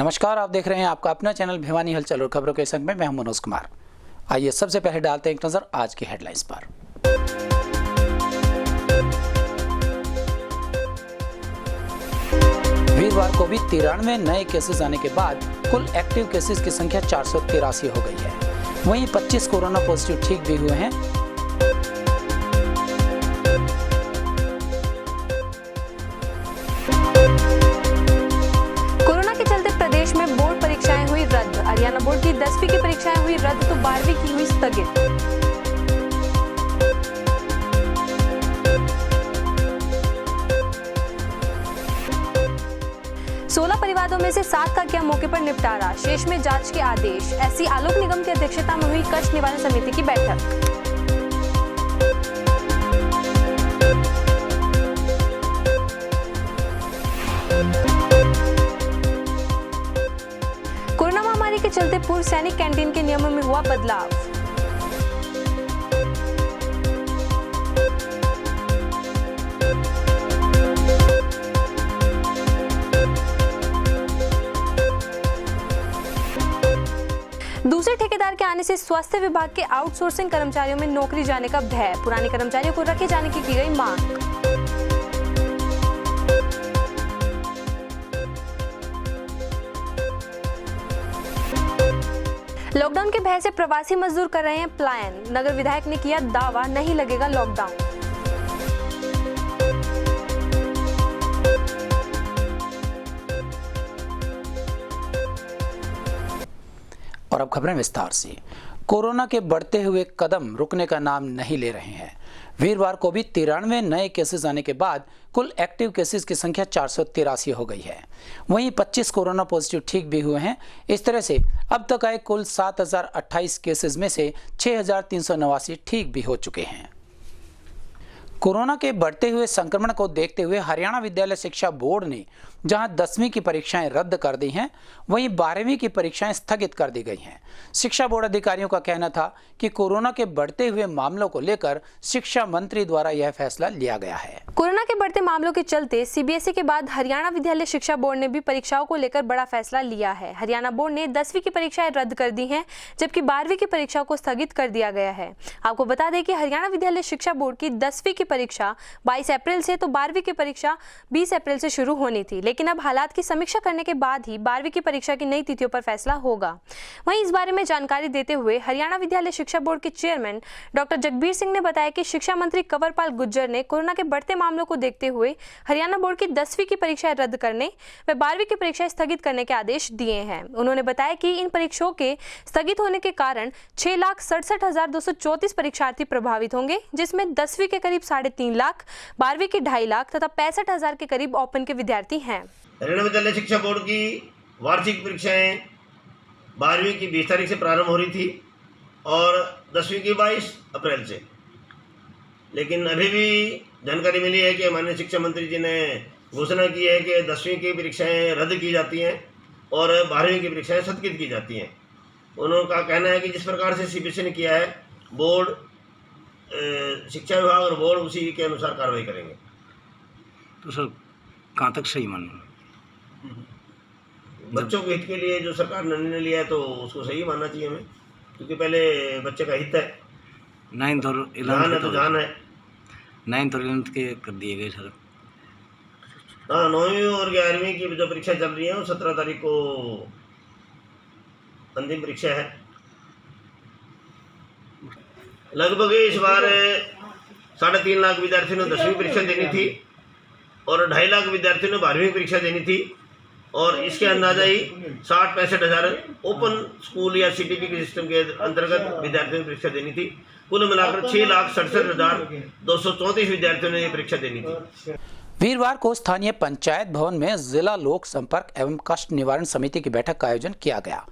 नमस्कार, आप देख रहे हैं आपका अपना चैनल भिवानी हलचल और खबरों के संग में मैं हूं मनोज कुमार। आइए सबसे पहले डालते हैं एक नजर आज की हेडलाइंस पर। वीरवार को भी 93 नए केसेस आने के बाद कुल एक्टिव केसेस की संख्या 483 हो गई है। वहीं 25 कोरोना पॉजिटिव ठीक भी हुए हैं। हरियाणा बोर्ड की 10वीं की परीक्षाएं हुई रद्द तो 12वीं की हुई स्थगित। सोलह परिवारों में से 7 का किया मौके पर निपटारा, शेष में जांच के आदेश। एससी आलोक निगम की अध्यक्षता में हुई कष्ट निवारण समिति की बैठक। कोरोना महामारी के चलते पूर्व सैनिक कैंटीन के नियमों में हुआ बदलाव। दूसरे ठेकेदार के आने से स्वास्थ्य विभाग के आउटसोर्सिंग कर्मचारियों में नौकरी जाने का भय, पुराने कर्मचारियों को रखे जाने की गई मांग। लॉकडाउन के भय से प्रवासी मजदूर कर रहे हैं पलायन, नगर विधायक ने किया दावा नहीं लगेगा लॉकडाउन। और अब खबरें विस्तार से। कोरोना के बढ़ते हुए कदम रुकने का नाम नहीं ले रहे हैं। वीरवार को भी 93 नए केसेस आने के बाद कुल एक्टिव केसेस की संख्या 483 हो गई है। वहीं 25 कोरोना पॉजिटिव ठीक भी हुए हैं। इस तरह से अब तक आए कुल 7028 केसेस में से 6389 ठीक भी हो चुके हैं। कोरोना के बढ़ते हुए संक्रमण को देखते हुए हरियाणा विद्यालय शिक्षा बोर्ड ने जहां 10वीं की परीक्षाएं रद्द कर दी हैं, वहीं 12वीं की परीक्षाएं स्थगित कर दी गई हैं। शिक्षा बोर्ड अधिकारियों का कहना था कि कोरोना के बढ़ते हुए मामलों को लेकर शिक्षा मंत्री द्वारा यह फैसला लिया गया है। कोरोना के बढ़ते मामलों के चलते सीबीएसई के बाद हरियाणा विद्यालय शिक्षा बोर्ड ने भी परीक्षाओं को लेकर बड़ा फैसला लिया है। हरियाणा बोर्ड ने 10वीं की परीक्षाएं रद्द कर दी हैं, जबकि 12वीं की परीक्षा को स्थगित कर दिया गया है। आपको बता दें कि हरियाणा विद्यालय शिक्षा बोर्ड की 10वीं की परीक्षा 22 अप्रैल से तो 12वीं की परीक्षा 20 अप्रैल से शुरू होनी थी, लेकिन अब हालात की समीक्षा करने के बाद ही 12वीं की परीक्षा की नई तिथियों पर फैसला होगा। वहीं इस बारे में जानकारी देते हुए हरियाणा विद्यालय शिक्षा बोर्ड के चेयरमैन डॉक्टर जगबीर सिंह ने बताया कि शिक्षा मंत्री कंवरपाल गुर्जर ने कोरोना के बढ़ते मामलों को देखते हुए हरियाणा बोर्ड की 10वीं की परीक्षाएं रद्द करने व 12वीं की परीक्षाएं स्थगित करने के आदेश दिए हैं। उन्होंने बताया कि इन परीक्षाओं के स्थगित होने के कारण 6,67,234 परीक्षार्थी प्रभावित होंगे, जिसमें 10वीं के करीब 3.5 लाख, 12वीं के 2.5 लाख तथा 65,000 के करीब ओपन के विद्यार्थी हैं। हरियाणा विद्यालय शिक्षा बोर्ड की वार्षिक परीक्षाएं 12वीं की 20 तारीख से प्रारंभ हो रही थी और 10वीं की 22 अप्रैल से, लेकिन अभी भी जानकारी मिली है कि माननीय शिक्षा मंत्री जी ने घोषणा की है कि 10वीं की परीक्षाएं रद्द की जाती हैं और 12वीं की परीक्षाएं स्थगित की जाती हैं। उनका कहना है कि जिस प्रकार से सीबीएसई ने किया है, बोर्ड, शिक्षा विभाग और बोर्ड उसी के अनुसार कार्रवाई करेंगे। तो सर कहाँ तक सही मानना? बच्चों के हित के लिए जो सरकार ने निर्णय लिया है तो उसको सही मानना चाहिए हमें, क्योंकि पहले बच्चे का हित है। 9th और 11th है तो जान है। 9th और 11th के कर दिए गए सर। हाँ, 9वीं और 11वीं की जो परीक्षा चल रही है वो 17 तारीख को अंतिम परीक्षा है। लगभग इस बार 3.5 लाख विद्यार्थियों ने 10वीं परीक्षा देनी थी और 2.5 लाख विद्यार्थियों ने 12वीं परीक्षा देनी थी, और इसके अंदाजा ही 60-65 हज़ार ओपन स्कूल या सीटीपी के सिस्टम के अंतर्गत विद्यार्थियों ने परीक्षा देनी थी। कुल मिलाकर 6,67,234 विद्यार्थियों ने ये परीक्षा देनी थी। वीरवार को स्थानीय पंचायत भवन में जिला लोक संपर्क एवं कष्ट निवारण समिति की बैठक का आयोजन किया गया।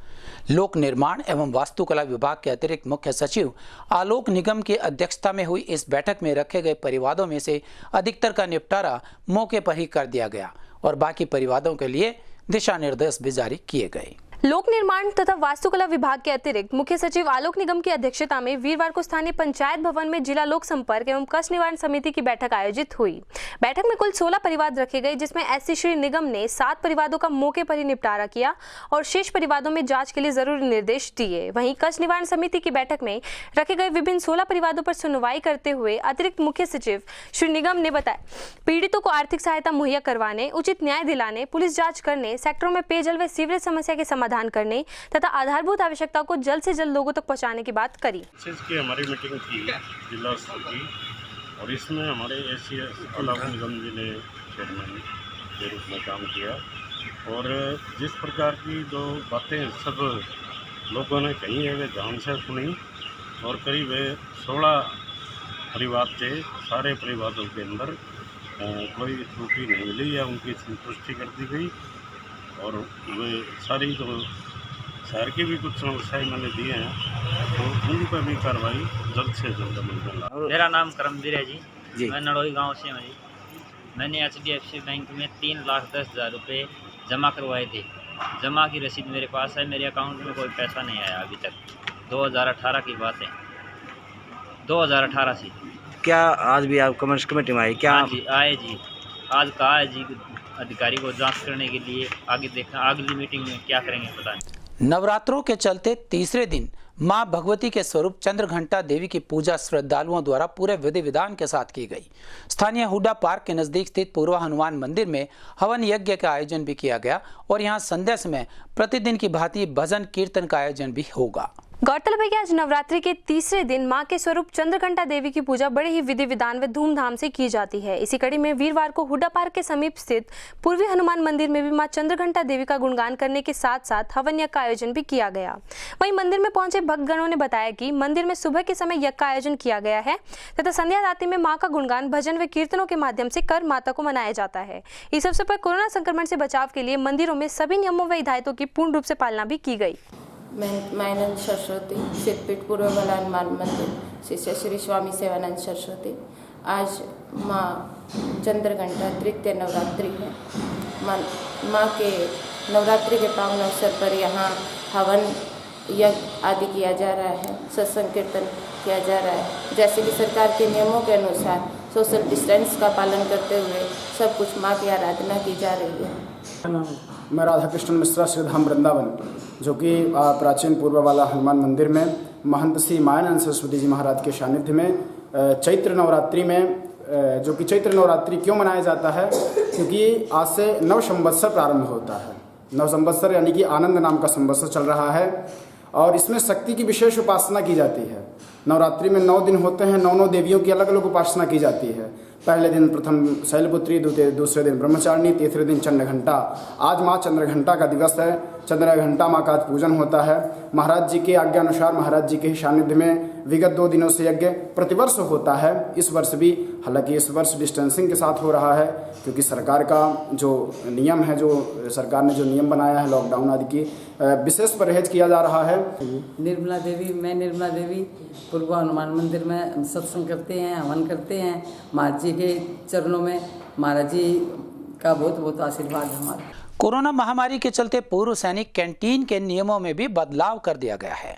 लोक निर्माण एवं वास्तुकला विभाग के अतिरिक्त मुख्य सचिव आलोक निगम की अध्यक्षता में हुई इस बैठक में रखे गए परिवादों में से अधिकतर का निपटारा मौके पर ही कर दिया गया और बाकी परिवादों के लिए दिशा निर्देश भी जारी किए गए। लोक निर्माण तथा वास्तुकला विभाग के अतिरिक्त मुख्य सचिव आलोक निगम की अध्यक्षता में वीरवार को स्थानीय पंचायत भवन में जिला लोक संपर्क एवं कष्ट निवारण समिति की बैठक आयोजित हुई। बैठक में कुल 16 परिवाद रखे गए, जिसमें एससी श्री निगम ने 7 परिवादों का मौके पर ही निपटारा किया और शेष परिवादों में जांच के लिए जरूरी निर्देश दिए। वहीं कष्ट निवारण समिति की बैठक में रखे गए विभिन्न 16 परिवादों पर सुनवाई करते हुए अतिरिक्त मुख्य सचिव श्री निगम ने बताया, पीड़ितों को आर्थिक सहायता मुहैया करवाने, उचित न्याय दिलाने, पुलिस जाँच करने, सेक्टरों में पेयजल व सीवरेज समस्या के समाधान करने तथा आधारभूत आवश्यकताओं को जल्द से जल्द लोगों तक पहुंचाने की बात करी। की हमारी मीटिंग थी जिला स्तर की, और इसमें हमारे एससी आलोक निगम जी ने चेयरमैन के रूप में काम किया, और जिस प्रकार की जो बातें सब लोगों ने कही है वे ध्यान से सुनी, और करीब 16 परिवार थे। सारे परिवारों के अंदर कोई त्रुटि नहीं मिली या उनकी संतुष्टि कर दी गई, और वे सारी जो शहर की भी कुछ समस्याएं मैंने दी हैं तो उन पर भी कार्रवाई जल्द से जल्द अमल। मेरा नाम करमवीर है जी, मैं नड़ोई गांव से हूँ जी। मैंने HDFC बैंक में 3,10,000 रुपये जमा करवाए थे। जमा की रसीद मेरे पास है, मेरे अकाउंट में कोई पैसा नहीं आया अभी तक। 2018 की बात है, 2018 से। क्या आज भी आप कमर्स कमेटी में आए? क्या हाँ जी, आए जी। आज कहा है जी अधिकारी को जांच करने के लिए, आगे देखना अगली मीटिंग में क्या करेंगे पता नहीं। नवरात्रों के चलते तीसरे दिन मां भगवती के स्वरूप चंद्रघंटा देवी की पूजा श्रद्धालुओं द्वारा पूरे विधि विधान के साथ की गई। स्थानीय हुड्डा पार्क के नजदीक स्थित पूर्वा हनुमान मंदिर में हवन यज्ञ का आयोजन भी किया गया और यहां संध्या समय प्रतिदिन की भांति भजन कीर्तन का आयोजन भी होगा। गौरतलब है कि आज नवरात्रि के तीसरे दिन मां के स्वरूप चंद्रघंटा देवी की पूजा बड़े ही विधि विधान व धूमधाम से की जाती है। इसी कड़ी में वीरवार को हुड्डा पार्क के समीप स्थित पूर्वी हनुमान मंदिर में भी मां चंद्रघंटा देवी का गुणगान करने के साथ साथ हवन यज्ञ का आयोजन भी किया गया। वहीं मंदिर में पहुंचे भक्तगणों ने बताया कि मंदिर में सुबह के समय यज्ञ का आयोजन किया गया है तथा संध्या आरती में मां का गुणगान भजन व कीर्तनों के माध्यम से कर माता को मनाया जाता है। इस अवसर पर कोरोना संक्रमण से बचाव के लिए मंदिरों में सभी नियमों व हिदायतों की पूर्ण रूप से पालना भी की गई। मैं सरस्वती, सिद्धपीठ पूर्व वाला हनुमान मंदिर, शिष्य श्री स्वामी सेवानंद सरस्वती। आज माँ चंद्रघंटा तृतीय नवरात्रि है। माँ के नवरात्रि के पावन अवसर पर यहाँ हवन यज्ञ आदि किया जा रहा है, सत्संग कीर्तन किया जा रहा है। जैसे कि सरकार के नियमों के अनुसार सोशल डिस्टेंस का पालन करते हुए सब कुछ माँ की आराधना की जा रही है। मैं राधा कृष्ण मिश्रा श्रीधाम वृंदावन, जो कि प्राचीन पूर्व वाला हनुमान मंदिर में महंत श्री मायानंद सरस्वती जी महाराज के सानिध्य में चैत्र नवरात्रि में, जो कि चैत्र नवरात्रि क्यों मनाया जाता है, क्योंकि आज से नव संवत्सर प्रारंभ होता है। नव संवत्सर यानी कि आनंद नाम का संवत्सर चल रहा है और इसमें शक्ति की विशेष उपासना की जाती है। नवरात्रि में 9 दिन होते हैं, 9 देवियों की अलग अलग उपासना की जाती है। पहले दिन प्रथम शैलपुत्री, दूसरे दिन ब्रह्मचारिणी, तीसरे दिन चंद्रघंटा। आज माँ चंद्रघंटा का दिवस है। चंद्रघंटा माँ का आज पूजन होता है। महाराज जी के आज्ञा अनुसार महाराज जी के सानिध्य में विगत 2 दिनों से यज्ञ प्रतिवर्ष होता है। इस वर्ष भी, हालांकि इस वर्ष डिस्टेंसिंग के साथ हो रहा है, क्योंकि सरकार का जो नियम है, जो सरकार ने जो नियम बनाया है लॉकडाउन आदि की, विशेष परहेज किया जा रहा है। निर्मला देवी, मैं निर्मला देवी पूर्व हनुमान मंदिर में सत्संग करते हैं, हवन करते हैं। महाराज जी के चरणों में महाराज जी का बहुत बहुत आशीर्वाद है हमारा। कोरोना महामारी के चलते पूर्व सैनिक कैंटीन के नियमों में भी बदलाव कर दिया गया है।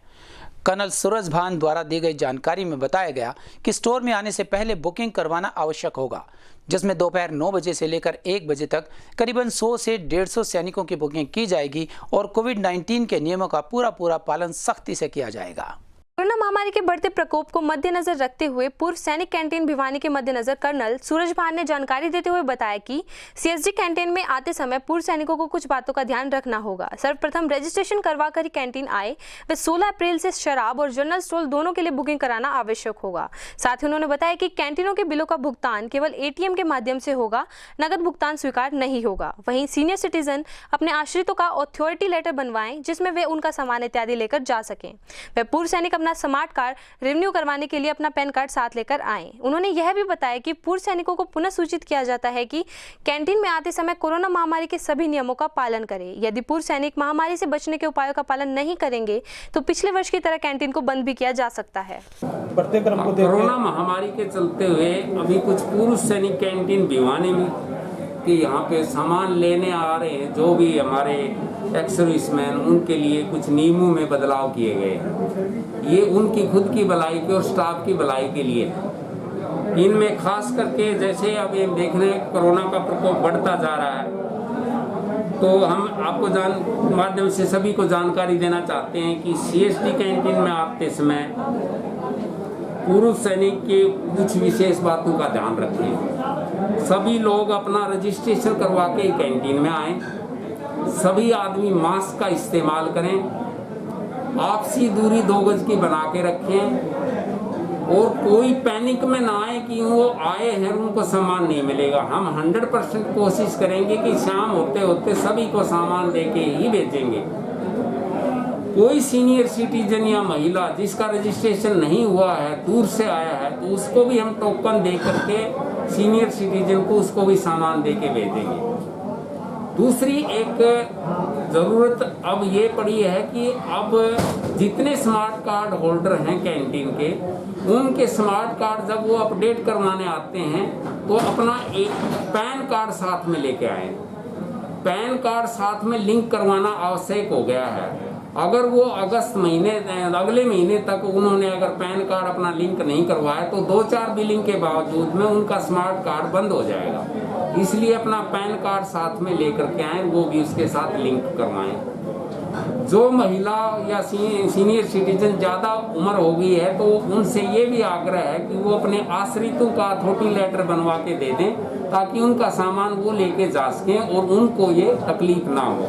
कर्नल सूरज भान द्वारा दी गई जानकारी में बताया गया कि स्टोर में आने से पहले बुकिंग करवाना आवश्यक होगा, जिसमें दोपहर 9 बजे से लेकर 1 बजे तक करीबन 100 से 150 सैनिकों की बुकिंग की जाएगी और कोविड-19 के नियमों का पूरा पालन सख्ती से किया जाएगा। कोरोना महामारी के बढ़ते प्रकोप को मद्देनजर रखते हुए पूर्व सैनिक कैंटीन भिवानी के मद्देनजर कर्नल सूरज भान ने जानकारी देते हुए बताया कि CSD कैंटीन में आते समय पूर्व सैनिकों को कुछ बातों का ध्यान रखना होगा। सर्वप्रथम रजिस्ट्रेशन करवाकर ही कैंटीन आए। वे 16 अप्रैल से शराब और जनरल स्टोर दोनों के लिए बुकिंग कराना आवश्यक होगा। साथ ही उन्होंने बताया कि कैंटीनों के बिलों का भुगतान केवल ATM के माध्यम से होगा, नगद भुगतान स्वीकार नहीं होगा। वहीं सीनियर सिटीजन अपने आश्रितों का ऑथोरिटी लेटर बनवाएं, जिसमें वे उनका सामान इत्यादि लेकर जा सकें। वे पूर्व सैनिक अपना स्मार्ट कार्ड रिन्यू करवाने के लिए अपना पैन कार्ड साथ लेकर आएं। उन्होंने यह भी बताया कि पूर्व सैनिकों को पुनः सूचित किया जाता है कि कैंटीन में आते समय कोरोना महामारी के सभी नियमों का पालन करें। यदि पूर्व सैनिक महामारी से बचने के उपायों का पालन नहीं करेंगे तो पिछले वर्ष की तरह कैंटीन को बंद भी किया जा सकता है। कोरोना महामारी के चलते हुए अभी कुछ पूर्व सैनिक कैंटीन भिवानी में कि यहाँ पे सामान लेने आ रहे हैं, जो भी हमारे एक्स सर्विसमैन, उनके लिए कुछ नियमों में बदलाव किए गए हैं। ये उनकी खुद की भलाई के और स्टाफ की भलाई के लिए है। इनमें खास करके जैसे अब ये देख रहे हैं कोरोना का प्रकोप बढ़ता जा रहा है, तो हम आपको माध्यम से सभी को जानकारी देना चाहते हैं कि CST कैंटीन में आते समय पूर्व सैनिक के कुछ विशेष बातों का ध्यान रखें। सभी लोग अपना रजिस्ट्रेशन करवा के कैंटीन में आएं। सभी आदमी मास्क का इस्तेमाल करें। आपसी दूरी 2 गज की बना के रखें और कोई पैनिक में ना आए कि वो आए हैं उनको सामान नहीं मिलेगा। हम 100% कोशिश करेंगे कि शाम होते होते सभी को सामान देके ही भेजेंगे। कोई सीनियर सिटीजन या महिला जिसका रजिस्ट्रेशन नहीं हुआ है, दूर से आया है, तो उसको भी हम टोकन दे करके सीनियर सिटीजन को उसको भी सामान दे के भेजेंगे। दूसरी एक ज़रूरत अब ये पड़ी है कि अब जितने स्मार्ट कार्ड होल्डर हैं कैंटीन के, उनके स्मार्ट कार्ड जब वो अपडेट करवाने आते हैं तो अपना एक पैन कार्ड साथ में लेके आए। पैन कार्ड साथ में लिंक करवाना आवश्यक हो गया है। अगर वो अगस्त महीने अगले महीने तक उन्होंने अगर पैन कार्ड अपना लिंक नहीं करवाया तो 2-4 बिलिंग के बावजूद में उनका स्मार्ट कार्ड बंद हो जाएगा। इसलिए अपना पैन कार्ड साथ में लेकर के आएँ, वो भी उसके साथ लिंक करवाएं। जो महिला या सीनियर सिटीजन ज़्यादा उम्र हो गई है तो उनसे ये भी आग्रह है कि वो अपने आश्रितों का अथॉरिटी लेटर बनवा के दे दें ताकि उनका सामान वो लेके जा सकें और उनको ये तकलीफ ना हो।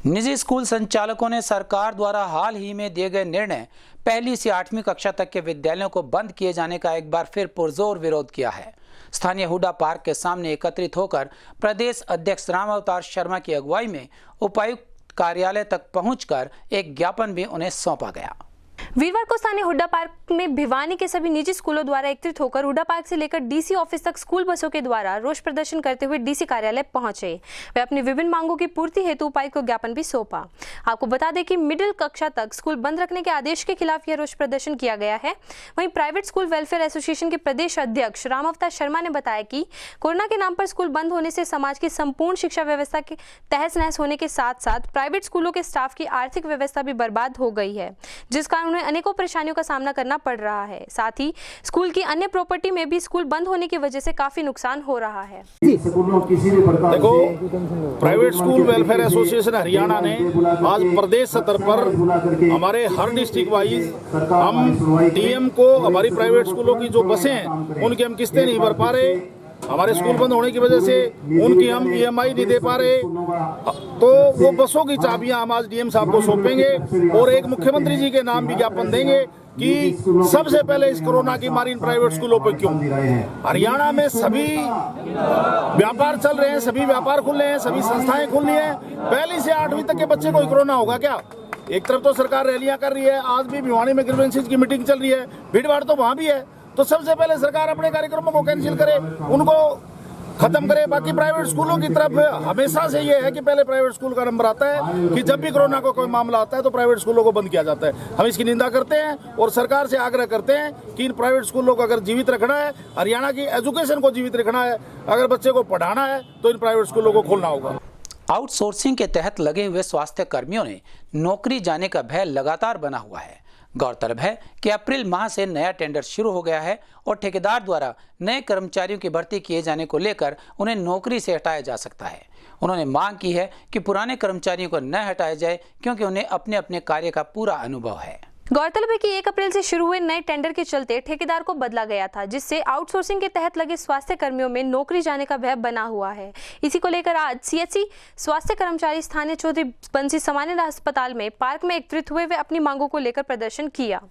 निजी स्कूल संचालकों ने सरकार द्वारा हाल ही में दिए गए निर्णय 1ली से 8वीं कक्षा तक के विद्यालयों को बंद किए जाने का एक बार फिर पुरजोर विरोध किया है। स्थानीय हुड्डा पार्क के सामने एकत्रित होकर प्रदेश अध्यक्ष राम अवतार शर्मा की अगुवाई में उपायुक्त कार्यालय तक पहुंचकर एक ज्ञापन भी उन्हें सौंपा गया। वीरवार को स्थानीय हुड्डा पार्क में भिवानी के सभी निजी स्कूलों द्वारा एकत्रित होकर हुड्डा पार्क से लेकर डीसी ऑफिस तक स्कूल बसों के द्वारा रोष प्रदर्शन करते हुए डीसी कार्यालय पहुंचे। वे अपनी विभिन्न मांगों की पूर्ति हेतु उपायुक्त को ज्ञापन भी सौंपा। आपको बता दें कि मिडिल कक्षा तक स्कूल बंद रखने के आदेश के खिलाफ यह रोष प्रदर्शन किया गया है। वहीं प्राइवेट स्कूल वेलफेयर एसोसिएशन के प्रदेश अध्यक्ष राम अवतार शर्मा ने बताया कि कोरोना के नाम पर स्कूल बंद होने से समाज की संपूर्ण शिक्षा व्यवस्था के तहस नहस होने के साथ साथ प्राइवेट स्कूलों के स्टाफ की आर्थिक व्यवस्था भी बर्बाद हो गई है, जिस कारण उन्हें अनेकों परेशानियों का सामना करना पड़ रहा है। साथ ही स्कूल की अन्य प्रॉपर्टी में भी स्कूल बंद होने की वजह से काफी नुकसान हो रहा है। देखो, private school welfare association Haryana ने आज प्रदेश स्तर पर हमारे हर डिस्ट्रिक्ट वाइज हम डीएम को हमारी प्राइवेट स्कूलों की जो बसें हैं उनकी हम किस्तें नहीं भर पा रहे, हमारे स्कूल बंद होने की वजह से उनकी हम EMI नहीं दे पा रहे, तो वो बसों की चाबियां हम आज डीएम साहब को सौंपेंगे और एक मुख्यमंत्री जी के नाम भी ज्ञापन देंगे कि सबसे पहले इस कोरोना की मारी इन प्राइवेट स्कूलों पर क्यों। हरियाणा में सभी व्यापार चल रहे हैं, सभी व्यापार खुल रहे हैं, सभी संस्थाएं खुल रही हैं। 1ली से 8वीं तक के बच्चे को कोरोना होगा क्या? एक तरफ तो सरकार रैलियां कर रही है, आज भी भिवानी में ग्रीवेंसेस की मीटिंग चल रही है, भीड़ भाड़ तो वहां भी है। तो सबसे पहले सरकार अपने कार्यक्रमों को कैंसिल करे, उनको खत्म करे। बाकी प्राइवेट स्कूलों की तरफ हमेशा से ये है कि पहले प्राइवेट स्कूल का नंबर आता है कि जब भी कोरोना का कोई मामला आता है तो प्राइवेट स्कूलों को बंद किया जाता है। हम इसकी निंदा करते हैं और सरकार से आग्रह करते हैं कि इन प्राइवेट स्कूलों को अगर जीवित रखना है, हरियाणा की एजुकेशन को जीवित रखना है, अगर बच्चे को पढ़ाना है तो इन प्राइवेट स्कूलों को खोलना होगा। आउटसोर्सिंग के तहत लगे हुए स्वास्थ्य कर्मियों ने नौकरी जाने का भय लगातार बना हुआ है। गौरतलब है कि अप्रैल माह से नया टेंडर शुरू हो गया है और ठेकेदार द्वारा नए कर्मचारियों की भर्ती किए जाने को लेकर उन्हें नौकरी से हटाया जा सकता है। उन्होंने मांग की है कि पुराने कर्मचारियों को न हटाया जाए क्योंकि उन्हें अपने अपने कार्य का पूरा अनुभव है। गौरतलब है कि 1 अप्रैल से शुरू हुए नए टेंडर के चलते ठेकेदार को बदला गया था, जिससे आउटसोर्सिंग के तहत लगे स्वास्थ्य कर्मियों में नौकरी जाने का भय बना हुआ है। इसी को लेकर आज CHC स्वास्थ्य कर्मचारी स्थानीय चौधरी बंसी सामान्य अस्पताल में पार्क में एकत्रित हुए वे अपनी मांगों को लेकर प्रदर्शन किया।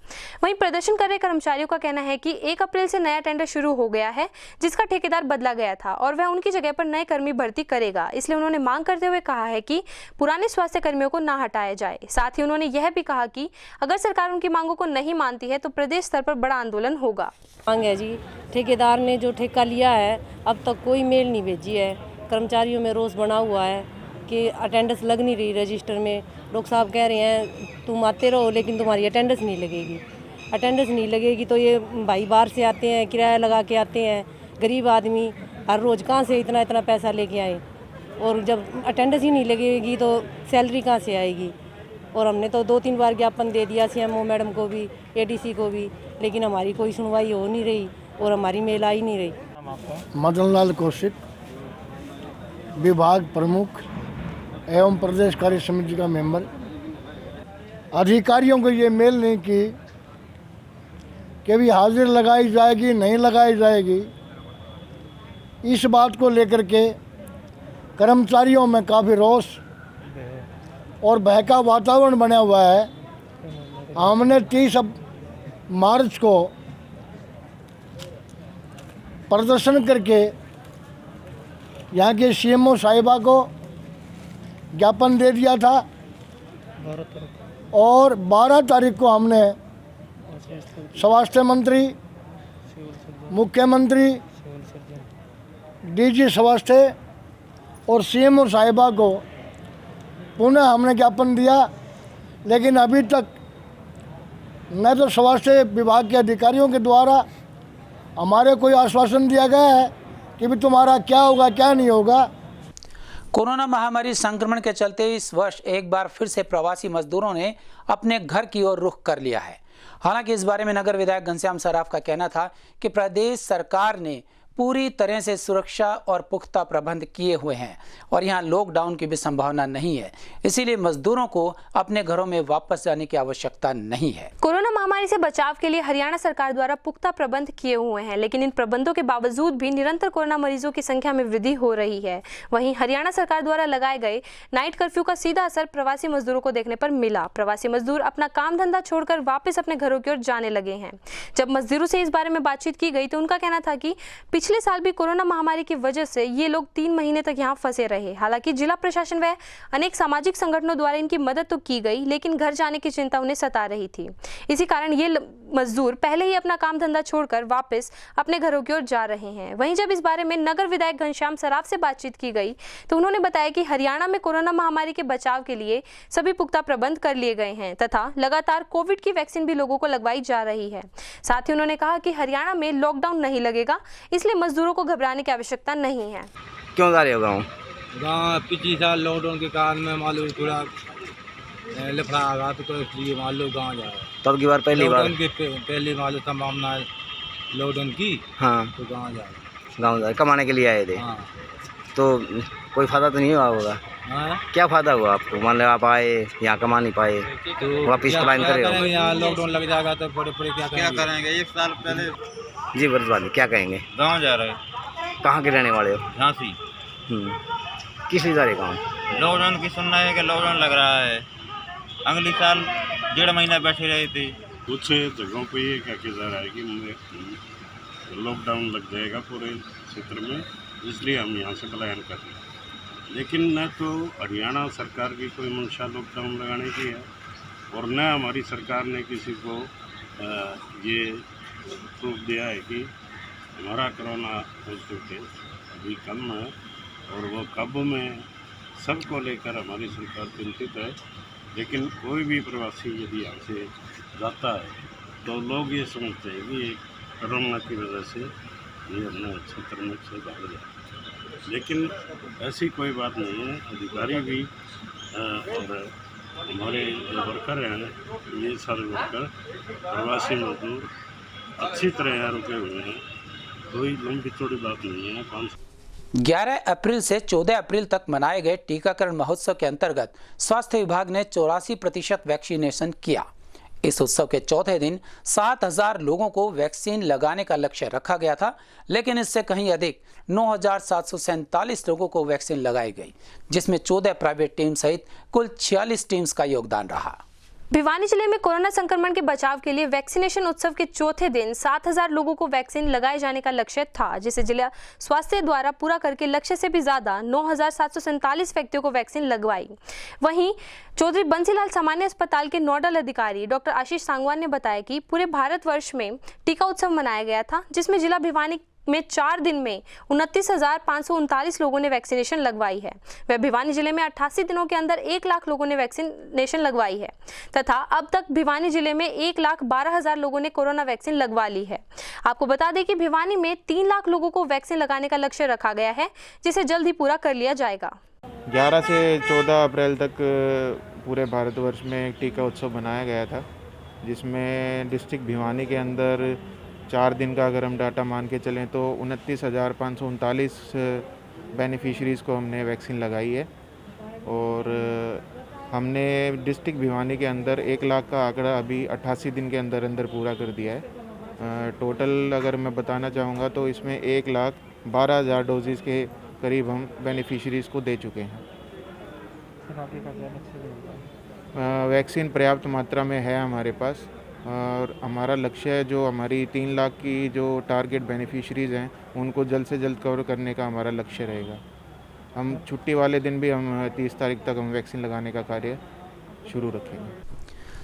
वहीं प्रदर्शन कर रहे कर्मचारियों का कहना है कि 1 अप्रैल से नया टेंडर शुरू हो गया है, जिसका ठेकेदार बदला गया था और वह उनकी जगह पर नए कर्मी भर्ती करेगा। इसलिए उन्होंने मांग करते हुए कहा है कि पुराने स्वास्थ्य कर्मियों को न हटाया जाए। साथ ही उन्होंने यह भी कहा कि अगर सरकार उनकी मांगों को नहीं मानती है तो प्रदेश स्तर पर बड़ा आंदोलन होगा। मांग है जी, ठेकेदार ने जो ठेका लिया है अब तक कोई मेल नहीं भेजी है। कर्मचारियों में रोष बना हुआ है कि अटेंडेंस लग नहीं रही रजिस्टर में। लोग साहब कह रहे हैं तुम आते रहो लेकिन तुम्हारी अटेंडेंस नहीं लगेगी। अटेंडेंस नहीं लगेगी तो ये भाई बाहर से आते हैं, किराया लगा के आते हैं, गरीब आदमी हर रोज़ कहाँ से इतना इतना पैसा लेके आए। और जब अटेंडेंस ही नहीं लगेगी तो सैलरी कहाँ से आएगी। और हमने तो 2-3 बार ज्ञापन दे दिया CMO मैडम को भी, ADC को भी, लेकिन हमारी कोई सुनवाई हो नहीं रही और हमारी मेल आई नहीं रही। मदन लाल कौशिक, विभाग प्रमुख एवं प्रदेश कार्य समिति का मेंबर। अधिकारियों को ये मेल नहीं कि भी हाजिर लगाई जाएगी नहीं लगाई जाएगी, इस बात को लेकर के कर्मचारियों में काफ़ी रोष और भय का वातावरण बना हुआ है। हमने 30 मार्च को प्रदर्शन करके यहाँ के CMO साहिबा को ज्ञापन दे दिया था और 12 तारीख को हमने स्वास्थ्य मंत्री, मुख्यमंत्री, DG स्वास्थ्य और CMO साहिबा को पुनः हमने ज्ञापन दिया, लेकिन अभी तक न तो स्वास्थ्य विभाग के अधिकारियों के द्वारा हमारे कोई आश्वासन दिया गया है कि भी तुम्हारा क्या होगा क्या नहीं होगा। कोरोना महामारी संक्रमण के चलते इस वर्ष एक बार फिर से प्रवासी मजदूरों ने अपने घर की ओर रुख कर लिया है। हालांकि इस बारे में नगर विधायक घनश्याम सराफ का कहना था कि प्रदेश सरकार ने पूरी तरह से सुरक्षा और पुख्ता प्रबंध किए हुए हैं और यहाँ लॉकडाउन की भी संभावना नहीं है, इसीलिए मजदूरों को अपने घरों में वापस जाने की आवश्यकता नहीं है। कोरोना महामारी से बचाव के लिए हरियाणा सरकार द्वारा पुख्ता प्रबंध किए हुए हैं, लेकिन इन प्रबंधों के बावजूद भी निरंतर कोरोना मरीजों की संख्या में वृद्धि हो रही है। वहीं हरियाणा सरकार द्वारा लगाए गए नाइट कर्फ्यू का सीधा असर प्रवासी मजदूरों को देखने पर मिला। प्रवासी मजदूर अपना काम धंधा छोड़कर वापस अपने घरों की ओर जाने लगे हैं। जब मजदूरों से इस बारे में बातचीत की गई तो उनका कहना था कि पिछले साल भी कोरोना महामारी की वजह से ये लोग 3 महीने तक यहाँ फंसे रहे। हालांकि जिला प्रशासन व अनेक सामाजिक संगठनों द्वारा इनकी मदद तो की गई, लेकिन घर जाने की चिंता उन्हें सता रही थी। इसी कारण ये मजदूर पहले ही अपना काम धंधा छोड़कर वापस अपने घरों की ओर जा रहे हैं। वहीं जब इस बारे में नगर विधायक घनश्याम सराफ से बातचीत की गई तो उन्होंने बताया कि हरियाणा में कोरोना महामारी के बचाव के लिए सभी पुख्ता प्रबंध कर लिए गए हैं तथा लगातार कोविड की वैक्सीन भी लोगों को लगवाई जा रही है। साथ ही उन्होंने कहा कि हरियाणा में लॉकडाउन नहीं लगेगा, इसलिए मजदूरों को घबराने की आवश्यकता नहीं है। क्यों जा रहे हो गाँव? पिछले साल लॉकडाउन के कारण में मालूम थोड़ा लफड़ा आ गया तो इसलिए मान लो गाँव जा रहे हैं। तब की बार पहली बार पहले मालूम संभावना लॉकडाउन की। हाँ, तो गाँव जा रहे, गाँव जा कमाने के लिए आए थे। हाँ। तो कोई फायदा तो नहीं हुआ होगा? हाँ? क्या फायदा हुआ आपको? मान लो आप आए यहाँ कमा नहीं पाए तो वापिस पलायन करे, यहाँ लॉकडाउन लग जाएगा तो बड़े क्या करेंगे? 1 साल पहले जी बरसात क्या कहेंगे? गाँव जा रहे हैं। कहाँ के रहने वाले हो? झांसी। किस लिए जा रहे गाँव? लॉकडाउन की सुनना है कि लॉकडाउन लग रहा है। अगले साल 1.5 महीना बैठे रहे थे। कुछ जगहों पे ये क्या किया जा रहा है कि लॉकडाउन लग जाएगा पूरे क्षेत्र में, इसलिए हम यहाँ से पलायन कर रहे हैं। लेकिन न तो हरियाणा सरकार की कोई मंशा लॉकडाउन लगाने की है और न हमारी सरकार ने किसी को ये प्रूफ दिया है कि हमारा कोरोना पॉजिटिव केस अभी कम है और वो काबू में सबको लेकर हमारी सरकार चिंतित है। लेकिन कोई भी प्रवासी यदि यहाँ से जाता है तो लोग ये समझते हैं कि कोरोना की वजह से ये अपने क्षेत्र में से भाग जाए, लेकिन ऐसी कोई बात नहीं है। अधिकारी भी और हमारे जो वर्कर हैं, ये सारे वर्कर प्रवासी मजदूर अच्छी तरह यहाँ रुके हुए हैं, कोई लंबी चौड़ी बात नहीं है। 11 अप्रैल से 14 अप्रैल तक मनाए गए टीकाकरण महोत्सव के अंतर्गत स्वास्थ्य विभाग ने 84% वैक्सीनेशन किया। इस उत्सव के चौथे दिन 7000 लोगों को वैक्सीन लगाने का लक्ष्य रखा गया था, लेकिन इससे कहीं अधिक 9747 लोगों को वैक्सीन लगाई गई, जिसमें 14 प्राइवेट टीम सहित कुल 46 टीम्स का योगदान रहा। भिवानी जिले में कोरोना संक्रमण के बचाव के लिए वैक्सीनेशन उत्सव के चौथे दिन 7000 लोगों को वैक्सीन लगाए जाने का लक्ष्य था, जिसे जिला स्वास्थ्य द्वारा पूरा करके लक्ष्य से भी ज्यादा 9747 व्यक्तियों को वैक्सीन लगवाई। वहीं चौधरी बंसीलाल सामान्य अस्पताल के नोडल अधिकारी डॉक्टर आशीष सांगवान ने बताया कि पूरे भारतवर्ष में टीका उत्सव मनाया गया था, जिसमें जिला भिवानी में 4 दिन में 29,539 लोगों ने वैक्सीनेशन लगवाई है। वह भिवानी जिले में 88 दिनों के अंदर 1 लाख लोगों ने वैक्सीनेशन लगवाई है तथा अब तक भिवानी जिले में 1,12,000 लोगों ने कोरोना वैक्सीन लगवा ली है। आपको बता दें कि भिवानी में 3 लाख लोगों को वैक्सीन लगाने का लक्ष्य रखा गया है, जिसे जल्द ही पूरा कर लिया जाएगा। 11 से 14 अप्रैल तक पूरे भारतवर्ष में एक टीका उत्सव बनाया गया था, जिसमें डिस्ट्रिक्ट भिवानी के अंदर 4 दिन का अगर हम डाटा मान के चलें तो 29,539 बेनिफिशरीज़ को हमने वैक्सीन लगाई है और हमने डिस्ट्रिक्ट भिवानी के अंदर 1 लाख का आंकड़ा अभी 88 दिन के अंदर अंदर पूरा कर दिया है। टोटल अगर मैं बताना चाहूँगा तो इसमें 1,12,000 डोजेज़ के करीब हम बेनिफिशरीज़ को दे चुके हैं। वैक्सीन पर्याप्त मात्रा में है हमारे पास और हमारा लक्ष्य है जो हमारी 3 लाख की जो टारगेट बेनिफिशरीज़ हैं उनको जल्द से जल्द कवर करने का हमारा लक्ष्य रहेगा। हम छुट्टी वाले दिन भी हम 30 तारीख तक हम वैक्सीन लगाने का कार्य शुरू रखेंगे।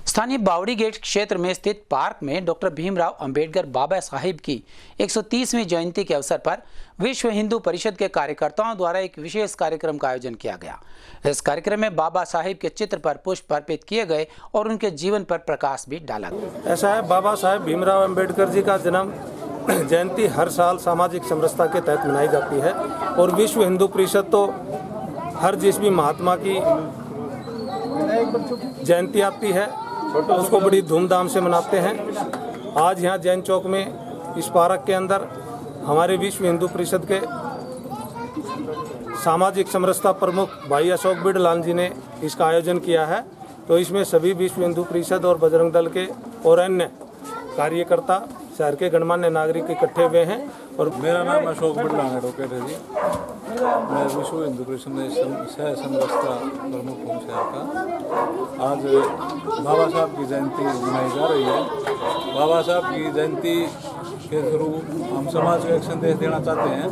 स्थानीय बावड़ी गेट क्षेत्र में स्थित पार्क में डॉक्टर भीमराव अंबेडकर बाबा साहिब की 130वीं जयंती के अवसर पर विश्व हिंदू परिषद के कार्यकर्ताओं द्वारा एक विशेष कार्यक्रम का आयोजन किया गया। इस कार्यक्रम में बाबा साहिब के चित्र पर पुष्प अर्पित किए गए और उनके जीवन पर प्रकाश भी डाला गया। ऐसा है, बाबा साहेब भीमराव अंबेडकर जी का जन्म जयंती हर साल सामाजिक समरसता के तहत मनाई जाती है और विश्व हिंदू परिषद तो हर जिस भी महात्मा की जयंती आती है उसको बड़ी धूमधाम से मनाते हैं। आज यहाँ जैन चौक में इस पार्क के अंदर हमारे विश्व हिंदू परिषद के सामाजिक समरसता प्रमुख भाई अशोक बिडलाल जी ने इसका आयोजन किया है। तो इसमें सभी विश्व हिंदू परिषद और बजरंग दल के और अन्य कार्यकर्ता शहर के गणमान्य नागरिक इकट्ठे हुए हैं। और मेरा नाम अशोक बिडलाल है, डॉक्टर जी। मैं विश्व हिंदू परिषद में सह समरसता प्रमुख हूँ शहर का। आज बाबा साहब की जयंती मनाई जा रही है। बाबा साहब की जयंती के थ्रू हम समाज को एक संदेश देना चाहते हैं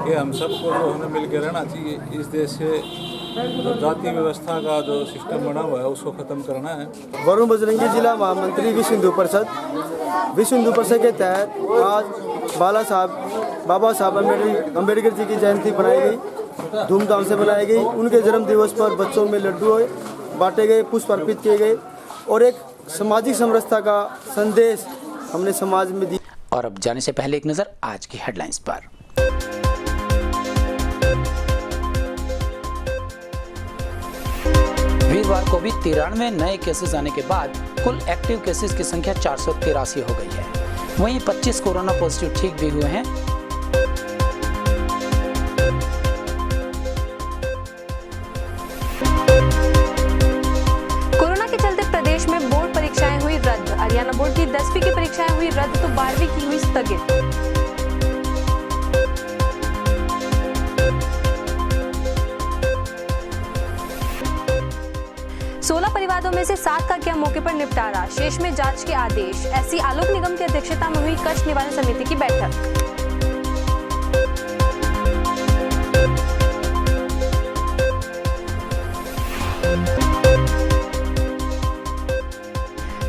कि हम सबको जो हमें मिल के रहना चाहिए। इस देश से जो जाति व्यवस्था का जो सिस्टम बना हुआ है उसको ख़त्म करना है। वरुण बजरंगी जिला महामंत्री विश्व हिंदू परिषद के तहत आज बाबा साहब अम्बेडकर जी की जयंती बनाई गई, धूमधाम से बनाई गई। उनके जन्म दिवस पर बच्चों में लड्डू बांटे गए, पुष्प अर्पित किए गए और एक सामाजिक समरसता का संदेश हमने समाज में दिया। और अब जाने से पहले एक नजर आज की हेडलाइंस पर। वीरवार को भी 93 नए केसेस आने के बाद कुल एक्टिव केसेस की संख्या 483 हो गई है। वहीं 25 कोरोना पॉजिटिव ठीक भी हुए हैं। कोरोना के चलते प्रदेश में बोर्ड परीक्षाएं हुई रद्द। हरियाणा बोर्ड की 10वीं की परीक्षाएं हुई रद्द तो 12वीं की हुई स्थगित। परिवादों में से 7 का किया मौके पर निपटारा, शेष में जांच के आदेश। एससी आलोक निगम की अध्यक्षता में हुई कष्ट निवारण समिति की बैठक।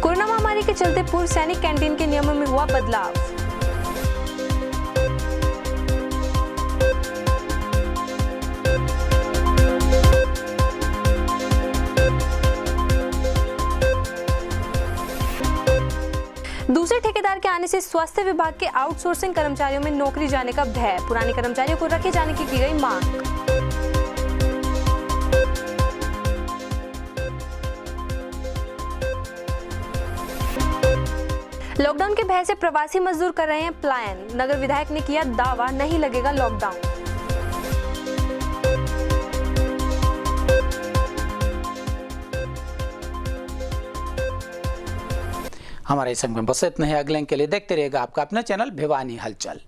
कोरोना महामारी के चलते पूर्व सैनिक कैंटीन के नियमों में हुआ बदलाव। दूसरे ठेकेदार के आने से स्वास्थ्य विभाग के आउटसोर्सिंग कर्मचारियों में नौकरी जाने का भय। पुराने कर्मचारियों को रखे जाने की गई मांग। लॉकडाउन के भय से प्रवासी मजदूर कर रहे हैं पलायन। नगर विधायक ने किया दावा, नहीं लगेगा लॉकडाउन। हमारे इस अंक में बस इतना ही। अगले अंक के लिए देखते रहिएगा आपका अपना चैनल भिवानी हलचल।